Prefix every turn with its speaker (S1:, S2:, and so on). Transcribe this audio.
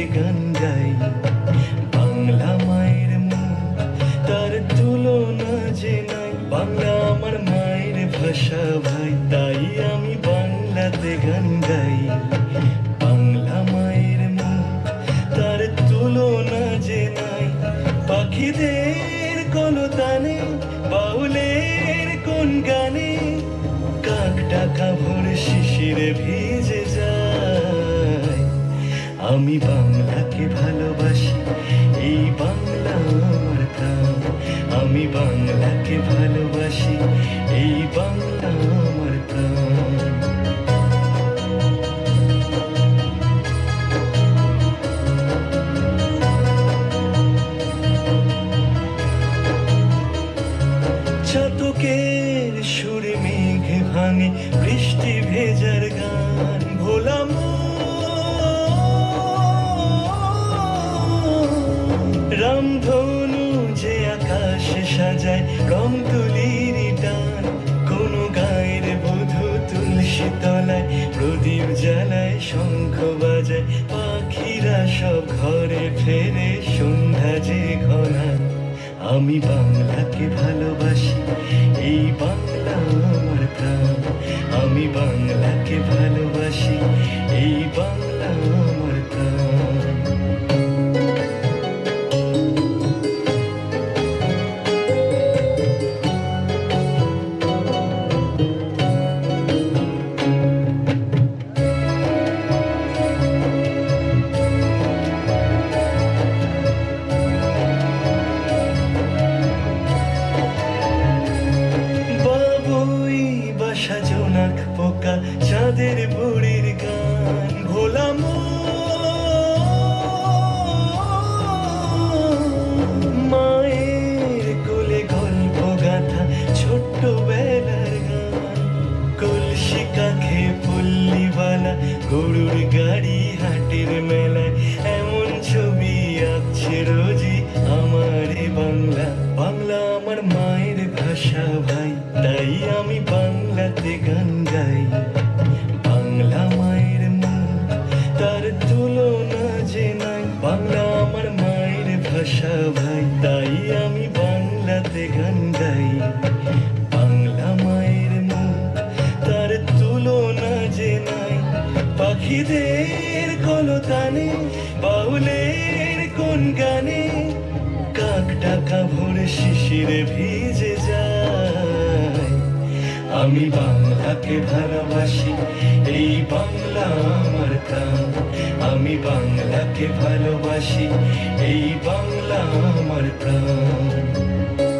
S1: বাংলাতে গান গাই। বাংলা মায়ের মুখ, তার তুলনা যে নাই। বাংলা আমার মায়ের ভাষা ভাই, তাই আমি বাংলাতে গান গাই। বাংলা মায়ের মুখ, তার তুলনা যে নাই। পাখিদের কলতানে, বাউলের কোন গানে, কাক ডাকা ভোর শিশিরে ভিজে যায়। আমি বাংলাকে ভালোবাসি, এই বাংলা আমার প্রাণ। আমি বাংলাকে ভালোবাসি, এই বাংলা আমার প্রাণ। চাতকের সুরে মেঘ ভাঙে, বৃষ্টি ভেজার গান। ভোলা রামধনু যে আকাশে সাজায়, রং তুলির টান। কোন গায়ের বধূ তুলসী তলায় প্রদীপ জ্বালায়, শঙ্খ বাজায়। পাখিরা সব ঘরে ফেরে, সন্ধ্যা যে ঘনায়। আমি বাংলাকে ভালোবাসি, এই বাংলা আমার প্রাণ। আমি বাংলাকে ভালোবাসি, এই বাংলা আমার প্রাণ। জোনাক পোকা, চাঁদের বুড়ির গান। ভোলা মায়ের কোলে গল্প গাথা, ছোট্ট বেলার গান। কলসি কাঁখে পল্লীবালা, গরুর গাড়ি হাটের মেলায়। এমন ছবি আঁকছে রোজই আমার এ বাংলা। বাংলা আমার মায়ের ভাষা ভাই, তাই আমি বাংলাতে গান গাই। বাংলা মায়ের মুখ, তার তুলনা যে নাই। বাংলা আমার মায়ের ভাষা ভাই, তাই আমি বাংলাতে গান গাই। বাংলা মায়ের মুখ, তার তুলনা যে নাই। পাখিদের কলতানে, বাউলের কোন গানে, কাক ডাকা ভোর শিশিরে ভিজে যায়। আমি বাংলাকে ভালোবাসি, এই বাংলা আমার প্রাণ। আমি বাংলাকে ভালোবাসি, এই বাংলা আমার প্রাণ।